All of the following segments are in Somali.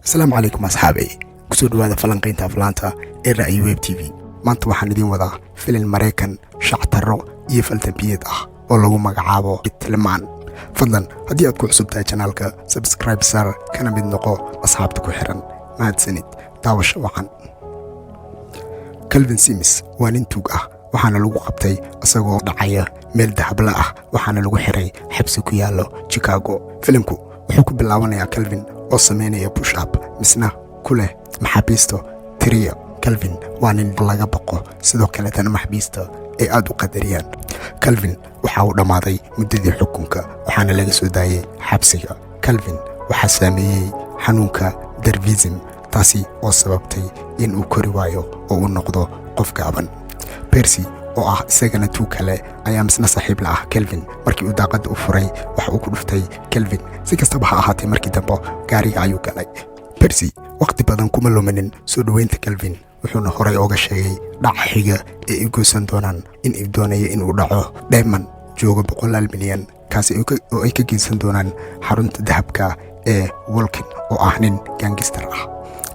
asalaamu calaykum asxaabay kusoo dhawaada falanqaynta aflaanta ee ra'yi web tv maanta waxaan idiin wadaa filin maraykan shactaro iyo faltabiyad ah oo lagu magacaabo bitleman fadlan haddii aad ku cusub tahay janaalka subscribe sar kana mid noqo asxaabta ku xiran mahadsanid daawasho wacan. Calvin Sims waa nin tuug ah waxaana lagu qabtay isagoo dhacaya meel dahabla ah waxaana lagu xiray xabsi ku yaalo Chicago. Filimku wuxuu ku bilaabanayaa Calvin oo sameynaya push up misna ku leh maxaabiista tiriya. Calvin waa nin laga baqo sidoo kale tan maxaabiista ay aad u qadariyaan. Calvin waxa uu dhamaaday muddadii xukunka waxaana laga soo daayay xabsiga. Calvin waxa saameeyay xanuunka Darwinism taasi oo sababtay in uu kori waayo oo uu noqdo qof gaaban. Percy oo ah isagana tuug kale ayaa misna saaxiib la ah Calvin markii uu daaqada u furay waxa uu ku dhuftay Calvin si kastaba ha ahaatee markii dambe gaariga ayuu galay. Percy waqti badan kuma lumanin soo dhaweynta Calvin wuxuuna horay ooga sheegay dhaca xiga ee ay goosan doonaan in ay doonaya in uu dhaco Diamond jooga $100 milyan kaasi oo ay ka geysan doonaan xarunta dahabka ee Walkin oo ah nin gangster ah.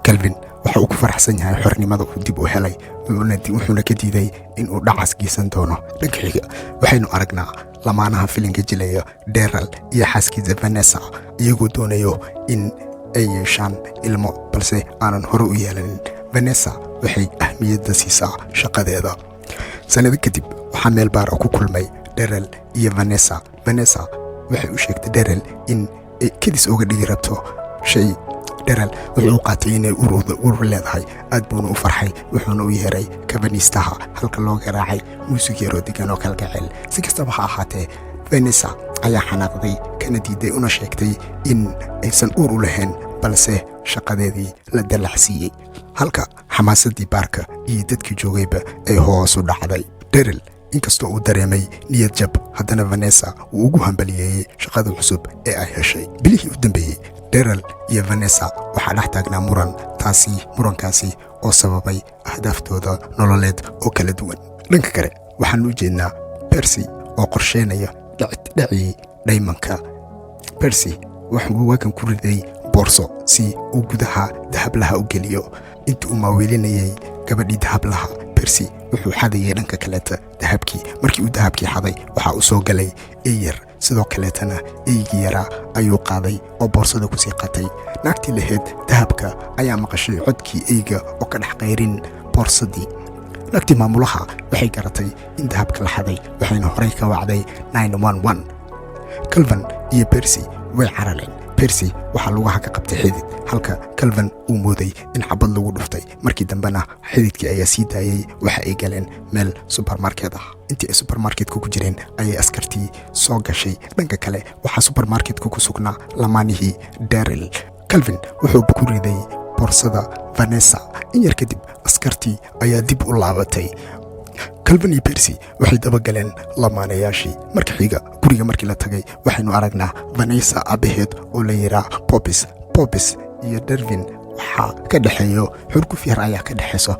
Calvin waxa uu ku faraxsan yahay xornimada uu dib u helay wuxuuna ka diiday in uu dhacas geysan doono. Dhanka xiga waxaynu aragnaa lamaanaha filinka jilaya Daryl iyo xaaskiisa Vanessa iyagoo doonayo in ay yeeshaan ilmo balse aanan hore u yeelanin. Vanessa waxay ahmiyadda siisaa shaqadeeda. Sanado kadib waxaa meel baar ku kulmay Daryl iyo Vanessa. Vanessa waxay u sheegtay Daryl in ay kadis uga dhigi rabto shay. Daryl wuxuu qaatay inay urur leedahay aad buuna u farxay wuxuuna u yeeray kabaniistaha halka loo garaacay muusig yaro degan oo kalgacayl. Si kastaba ha ahaatee Vanessa ayaa xanaaqday kana diiday una sheegtay in aysan uur u lahayn balse shaqadeedii la dalaxsiiyey halka xamaasadii baarka iyo dadkii joogayba ay hoos u dhacday. Daryl inkastoo uu dareemay niyad jab haddana Vanessa uu ugu hambaliyeeyay shaqada cusub ee ay heshay. Bilihii u dambeeyey Daryl iyo Vanessa waxaa dhex taagnaa murankaasi oo sababay ahdaaftooda nololeed oo kala duwan. Dhanka kale waxaan u jeednaa Percy oo qorsheynaya dhacii Diamondka. Percy wuxuu waagan ku riday boorso si uu gudaha dahablaha u geliyo. Intii uu maaweelinayay gabadhii dahablaha Percy wuxuu xadayay dhanka kaleeta dahabkii. Markii uu dahabkii xaday waxa uu soo galay eeyar sidoo kaleetana eeygii yaraa ayuu qaaday oo boorsada ku sii qatay. Naagtii lahayd dahabka ayaa maqashay codkii eeyga oo ka dhex qayrin boorsadii. naagtii maamulaha waxay garatay in dahabka la xaday waxayna horay ka wacday 911. Calvin iyo Percy way carareen. Percy waxa lugaha ka qabtay xidid halka Calvin uu mooday in xabad lagu dhuftay. Markii dambena xididkii ayaa sii daayay waxa ay galeen meel supermarket ah. Intii ay supermarket-ku ku jireen ayay askartii soo gashay. Dhanka kale waxa supermarket-ku ku sugnaa lamaanihii Daryl. Calvin wuxuu ku riday boorsada Vanessa. In yar kadib askartii ayaa dib u laabatay. Calvin iyo Percy waxay daba galeen lamaanayaashii. Marka xiga guriga markii la tagay waxaynu aragnaa Vanessa abaheed oo la yiraa Pops iyo Darwin waxa ka dhaxeeyo xurguf yar ayaa ka dhaxeyso.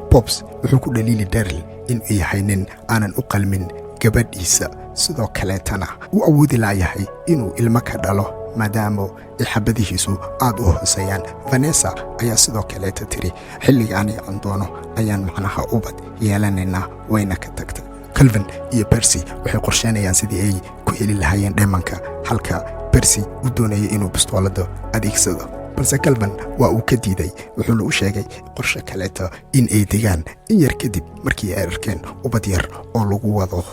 Pops wuxuu ku dhaliili Daryl in uu yahay nin aanan u qalmin gabadhiisa sidoo kaleetana uu awoodi laayahay inuu ilmo ka dhalo maadaama ay xabadihiisu aad u hooseeyaan. Vanessa ayaa sidoo kaleeta tiri xilligaani aan doono ayaan macnaha ubad yeelanaynaa wayna ka tagtay. Calvin iyo Percy waxay qorsheynayaan sidii ay ku heli lahaayeen Diamondka halka Percy uu doonayay inuu bistoolada adeegsado balse Calvin waa uu ka diiday wuxuuna u sheegay qorshe kaleeta in ay degaan. In yar kadib markii ay arkeen ubad yar oo lagu wado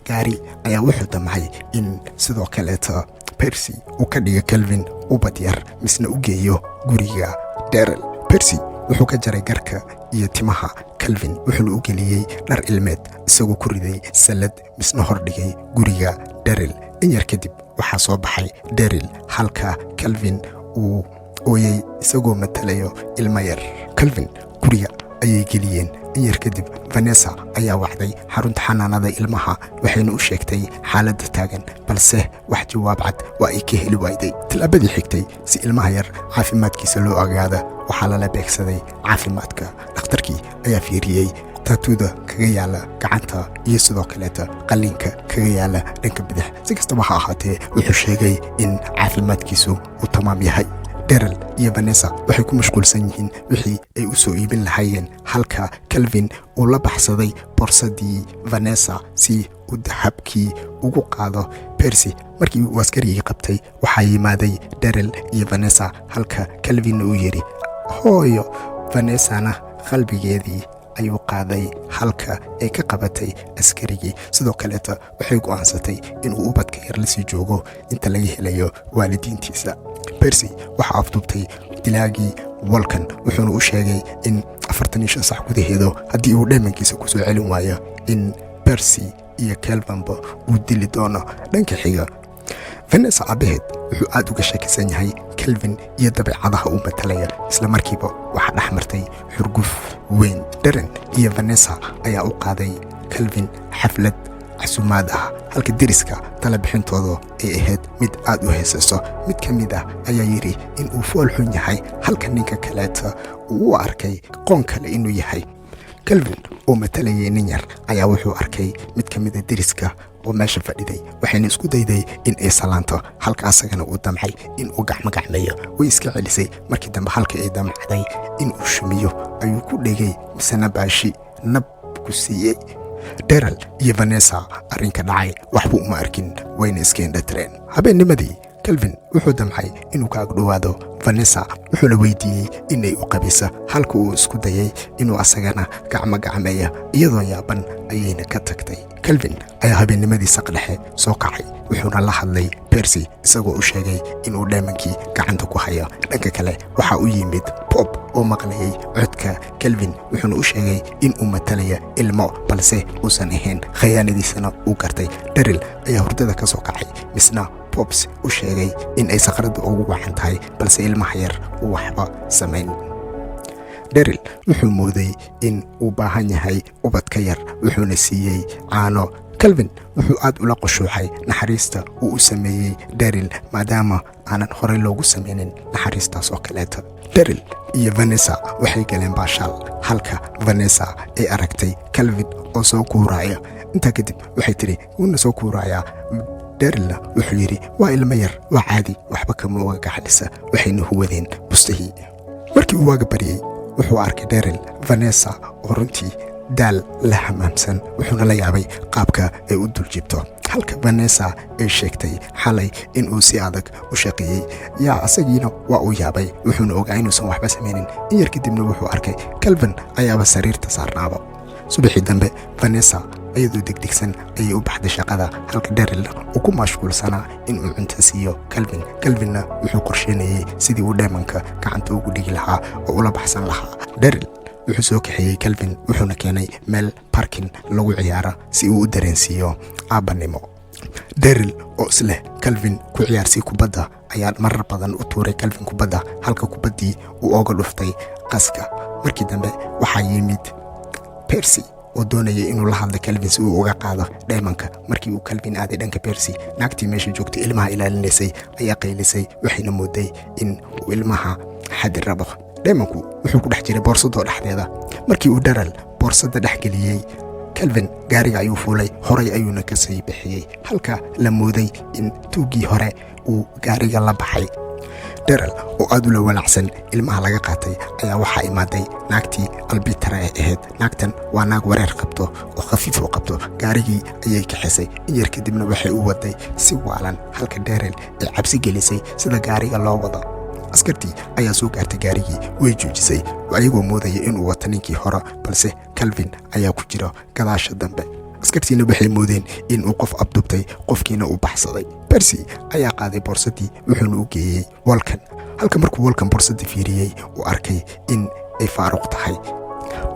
gaari ayaa wuxuu damcay in sidoo kaleeta Percy uu ka dhigo Calvin ubad yar misna u geeyo guriga Daryl. Percy wuxuu ka jaray garka iyo timaha Calvin wuxuuna u geliyay dhar ilmeed isagoo ku riday salad misna hordhigay guriga Daryl. In yar kadib waxaa soo baxay Daryl halka Calvin uu ooyay isagoo matalayo ilmo yar. Calvin guriga ayay geliyeen. In yar kadib Vanessa ayaa wacday xarunta xanaanada ilmaha waxayna u sheegtay xaaladda taagan balse wax jawaab cad waa ay ka heli wayday. Tilaabadii xigtay si ilmaha yar caafimaadkiisa loo ogaado waxaa lala beegsaday caafimaadka. Dhakhtarkii ayaa fiiriyey taatuuda kaga yaala gacanta iyo sidoo kaleeta qalliinka kaga yaala dhanka bidix. Si kastaba ha ahaatee wuxuu sheegay in caafimaadkiisu uu tamaam yahay. Daryl iyo Vanessa waxay ku mashquulsan yihiin wixii ay u soo iibin lahaayeen halka Kelvin uu la baxsaday borsadii Vanessa si uu dahabkii ugu qaado Percy. markii uu askarigii qabtay waxaa yimaaday Daryl iyo Vanessa halka Kelvin uu yiri hooyo. Vanessa-na qalbigeedii ayuu qaaday halka ay ka qabatay askarigii. sidoo kaleeta waxay go'aansatay inuu ubadka yar la sii joogo inta laga helayo waalidiintiisa. Percy waxa afduubtay dilaagii Vulcan wuxuuna u sheegay in 45 saac gudaheeda haddii uu dheemankiisa ku soo celin waayo in Percy iyo Kelvinba uu dili doono. dhanka xiga Vanessa abaheed wuxuu aad uga shakisan yahay Kelvin iyo dabeecadaha uu matalaya. isla markiiba waxaa dhex martay xurguf weyn. Darren iyo Vanessa ayaa u qaaday Kelvin xaflad casuumaad ah halka deriska tala bixintooda ay ahayd mid aad u heesayso. mid ka mid ah ayaa yiri in uu fool xun yahay halka ninka kaleeta uu u arkay qoon kale inuu yahay. Kelvin oo matalayay nin yar ayaa wuxuu arkay mid ka mid ah deriska oo meesha fadhiday waxayna isku dayday in ay salaanto halka asagana uu damcay in uu gacmeeyo. way iska celisay. markii dambe halka ay damcday in uu shumiyo ayuu ku dhegay misana baashi nab ku siiyey. Daryl iyo Vanessa arrinka dhacay waxba uma arkin wayna iska indhatireen. habeennimadii Kelvin wuxuu damcay inuu ka agdhowaado Vanessa wuxuuna weydiiyey inay u qabisa halka uu isku dayay inuu asagana gacmeeyo iyadoo yaaban ayayna ka tagtay. Kelvin ayaa habeennimadii saqdhexe soo kacay wuxuuna la hadlay Percy isagoo u sheegay inuu dheemankii gacanta ku hayo. dhanka kale waxaa u yimid Pop oo maqlayay codka Kelvin wuxuuna u sheegay in uu matalaya ilmo balse uusan ahayn khiyaanadiisana uu gartay. Daryl ayaa hurdada ka soo kacay misna Pops u sheegay in ay saqrada ugu wacan tahay balse ilmaha yar uu waxba samayn. Daryl wuxuu mooday in uu baahan yahay ubadka yar wuxuuna siiyey caano. Kelvin wuxuu aad ula qushuucay naxariista uu u sameeyey Daryl maadaama aanan horey loogu sameynin naxariistaas oo kaleeta. Daryl iyo Vanessa waxay galeen baashaal halka Vanessa ay aragtay Kelvin oo soo kuuraya. intaa kadib waxay tiri wuuna soo kuuraya. Darylna wuxuu yiri waa ilmo yar waa caadi waxba kama uga gaxlisa. waxayna huwadeen bustihii. markii uu waaga bariyay wuxuu arkay Daryl Vanessa oo runtii daal la hamaamsan wuxuuna la yaabay qaabka ay u dul jibto halka Vanessa ay sheegtay xalay in uu si adag u shaqeeyay. asagiina waa uu yaabay wuxuuna ogaa inuusan waxba sameynin. in yar kadibna wuxuu arkay Kelvin ayaaba sariirta saarnaaba. subaxii dambe Vanessa iyadoo degdegsan ayay u baxday shaqada halka Daryl uu ku mashquulsanaa in uu cunto siiyo Kelvin. Kelvinna wuxuu qorsheynayay sidii uu dheemanka gacanta ugu dhigi lahaa oo ula baxsan lahaa. Daryl wuxuu soo kaxeeyey Kelvin wuxuuna keenay meel parking lagu ciyaara si uu u dareensiiyo aabanimo. Daryl oo isleh Kelvin ku ciyaarsii kubadda ayaa marar badan u tuuray Kelvin kubadda halka kubaddii uu ooga dhuftay qaska. markii dambe waxaa yimid Percy oo doonayay inuu la hadlo Kelvin si uu uga qaado dheemanka. markii uu Kelvin aaday dhanka Percy naagtii meesha joogtay ilmaha ilaalinaysay ayaa qaylisay waxayna mooday in uu ilmaha xadi rabo. dheemanku wuxuu ku dhex jiray boorsada dhexdeeda. markii uu Daryl boorsada dhex geliyay Kelvin gaariga ayuu fuulay horay ayuuna ka sii bixiyay halka la mooday in tuugii hore uu gaariga la baxay. Daryl oo aad u la walacsan ilmaha laga qaatay ayaa waxaa imaaday naagtii albitara ahayd. naagtan waa naag wareer qabto oo khafiif u qabto. gaarigii ayay kaxisay. in yar kadibna waxay u waday si waalan halka Daryl ay cabsi gelisay sida gaariga loo wado. askartii ayaa soo gaartay gaarigii way joojisay ayagoo moodaya inuu wato ninkii hore balse Kelvin ayaa ku jira gadaasha dambe. askartiina waxay moodeen in uu qof abdubtay qofkiina uu baxsaday. Percy ayaa qaaday boorsadii wuxuuna u geeyey Vulcan halka markuu Vulcan boorsadii fiiriyey uu arkay in ay faaruq tahay.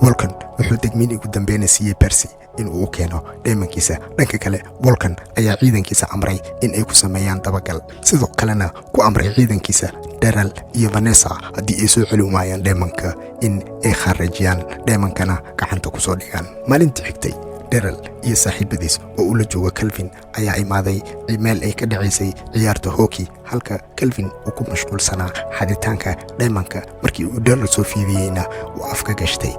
Vulcan wuxuu degmin ugu dambeeyay siiyey Percy in uu keeno dheemankiisa. dhanka kale Vulcan ayaa ciidankiisa amray in ay ku sameeyaan dabagal sidoo kalena ku amray ciidankiisa Daryl iyo Vanessa haddii ay soo celin waayaan dheemanka in ay kharajiyaan dheemankana gacanta ku soo dhigaan. maalintii xigtay Daryl iyo saaxiibadiis oo ula jooga Kelvin ayaa imaaday meel ay ka dhacaysay ciyaarta hockey halka Kelvin uu ku mashquulsanaa xaditaanka dheemanka. markii uu Daryl soo fiidiyeyna uu afka gashtay.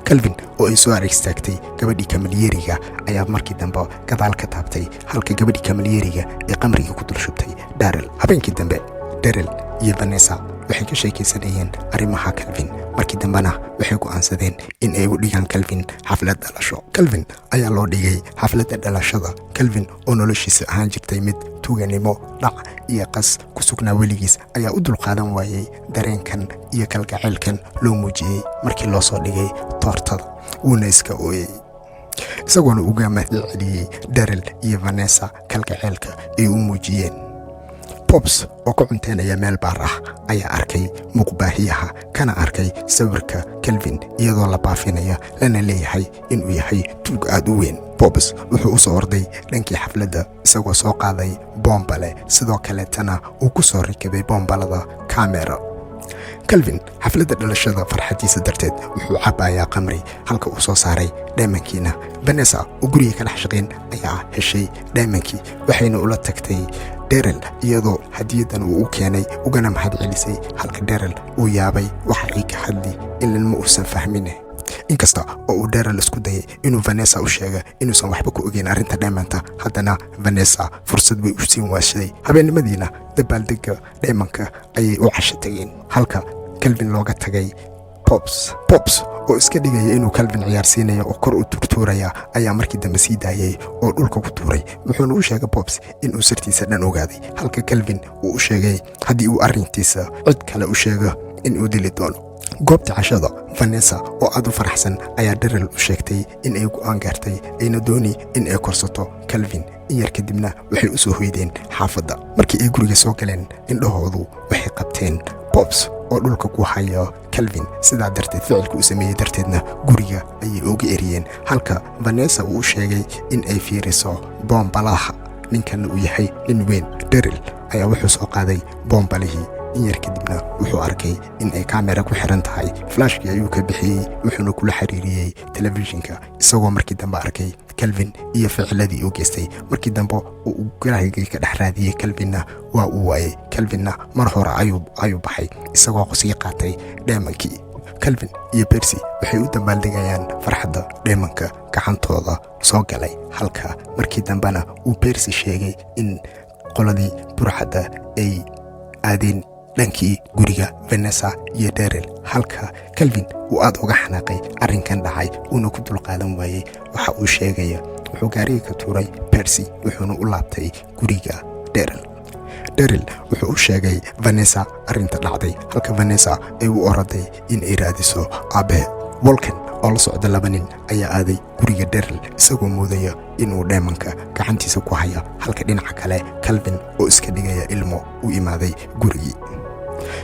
Kelvin oo ay soo istaagtay gabadhii Kamalieriga ayaa markii dambe gadaal ka taabtay halka gabadhii Kamalieriga ee qamriga ku dul shubtay Daryl. habeenkii dambe Daryl iyo Vanessa waxay ka sheekaysanayeen arrimaha Calvin. markii dambena waxay go'aansadeen in ay u dhigaan Calvin xaflad dhalasho. Calvin ayaa loo dhigay xafladda dhalashada. Calvin oo noloshiisa ahaan jirtay mid tuuganimo, dhac iyo qas ku sugnaa weligiis ayaa u dulqaadan waayey dareenkan iyo kalgacaylkan loo muujiyey markii loo soo dhigay toortada, wuuna iska ooyey isagoona uga mahadceliyey Daryl iyo Vanessa kalgacaylka ay u muujiyeen. Pops oo ku cunteynaya meel baar ah ayaa arkay muuqbaahiyaha kana arkay sawirka Calvin iyadoo la baafinaya lana leeyahay inuu yahay tuug aad u weyn. Pops wuxuu u soo orday dhankii xafladda isagoo soo qaaday boombale, sidoo kaleetana uu ku soo rakibay boombalada kamera. Calvin xafladda dhalashada farxadiisa darteed wuxuu cabayaa qamri halka uu soo saaray dhaymankiina. Vanessa oo guriga ka dhex shaqayn ayaa heshay dhaymankii waxayna ula tagtay Daryl iyadoo hadiyadan uu u keenay ugana mahadcelisay, halka Daryl uu yaabay waxa ay ka hadli ilaa ma uusan fahmin. inkasta oo uu Daryl isku dayay inuu Vanessa u sheego inuusan waxba ku ogeyn arrinta dhaymanta, haddana Vanessa fursad way u siin waashay. habeenimadiina dabaaldega dhaymanka ayay u casho tageen, halka Calvin looga tagay Pops oo iska dhigaya inuu Calvin ciyaarsiinayo oo kor u turtuuraya ayaa markii dambe sii daayay oo dhulka ku tuuray. wuxuuna u sheegay Pops inuu sirtiisa dhan ogaaday, halka Calvin uu u sheegay haddii uu arrintiisa cid kale u sheego inuu dili doono. goobta cashada Vanessa oo aad u faraxsan ayaa Daryl u sheegtay in ay go'aan gaartay ayna dooni in ay korsato Calvin. yar kadibna waxay u soo hoydeen xaafadda. markii ay guriga soo galeen indhahoodu waxay qabteen Pops oo dhulka ku haya Calvin, sidaa darteed ficilka uu sameeyey darteedna guriga ayay uga eriyeen, halka Vanessa uu u sheegay in ay fiiriso boombalaha ninkan uu yahay nin weyn. Daryl ayaa wuxuu soo qaaday boombalihii. yar kadibna wuxuu arkay in ay kamera ku xiran tahay. flashkii ayuu ka bixiyey wuxuuna kula xiriiriyey telefishinka, isagoo markii dambe arkay Calvin iyo ficiladii uu geystay. markii dambe uu garaagay ka dhex raadiyey Calvinna waa uu waayey. Calvinna mar hore ayuu baxay isagoo qosii qaatay dhaymankii. Calvin iyo Percy waxay u dabaaldegayaan farxadda dhaymanka gacantooda soo galay, halka markii dambena uu Percy sheegay in qoladii burxadda ay aadeen dhankii guriga Vanessa iyo Daryl, halka Calvin uu aad uga xanaaqay arrinkan dhacay uuna ku dulqaadan waayey. waxa uu sheegaya wuxuu gaariga ka tuuray Percy wuxuuna u laabtay guriga Daryl wuxuu u sheegay Vanessa arrinta dhacday, halka Vanessa ay u oraday in ay raadiso aabaheed. Walken oo la socda 2 nin ayaa aaday guriga Daryl isagoo moodaya inuu dhaymanka gacantiisa ku haya, halka dhinaca kale Calvin oo iska dhigaya ilmo u imaaday gurigii.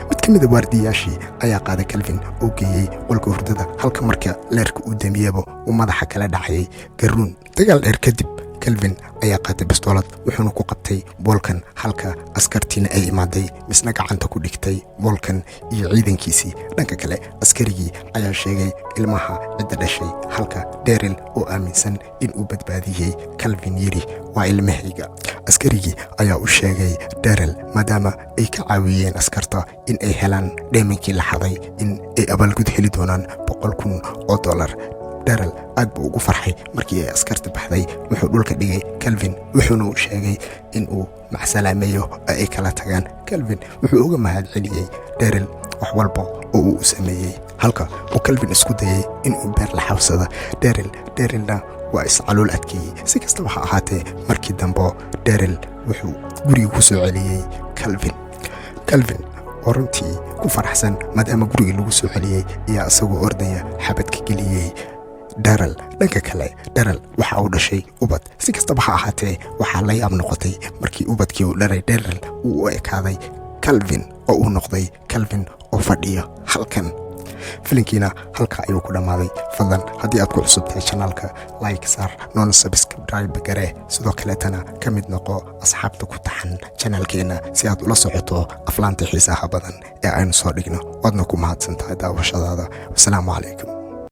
mid ka mid ah waardiyaashii ayaa qaaday Calvin oo geeyey qolka hurdada, halka marka leerka uu damiyaba uu madaxa kala dhacay garuun. dagaal dheer kadib Calvin ayaa qaatay bastoolad wuxuuna ku qabtay Walken, halka askartiina ay imaaday misna gacanta ku dhigtay Walken iyo ciidankiisii. dhanka kale askarigii ayaa sheegay ilmaha cidda dhashay, halka Daryl oo aaminsan inuu badbaadiyey Calvin yiri waa ilmahayga. askarigii ayaa u sheegay Daryl maadaama ay ka caawiyeen askarta in ay helaan dhaymankii la xaday in ay abaalgud heli doonaan $100,000. Daryl aad buu ugu farxay markii ay askarta baxday. wuxuu dhulka dhigay Calvin wuxuuna u sheegay inuu macsalaameeyo oo ay kala tagaan. Calvin wuxuu uga mahadceliyey Daryl wax walba oo uu sameeyey, halka uu Calvin isku dayay inuu beer la xawsado Darylna waa iscalool adkeeyey. si kastaba ha ahaatee markii dambe Daryl wuxuu guriga ku soo celiyey Calvin oo runtii ku faraxsan maadaama guriga lagu soo celiyey ayaa isagoo ordaya xabadka geliyey Daryl. dhanka kale Daryl waxa uu dhashay ubad. si kastaba ha ahaatee waxaa la yaab noqotay markii ubadkii uu dhalay Daryl uu u ekaaday Calvin oo uu noqday Calvin oo fadhiya halkan. filinkiina halka ayuu ku dhammaaday. fadlan haddii aad ku cusubtahay channelka like saar, noona subscribe garee, sidoo kaleetana ka mid noqo asxaabta ku taxan channelkeena si aad ula socoto aflaanta xiisaha badan ee aynu soo dhigno. waadna ku mahadsantahay daawashadaada. wasalaamu calaykum.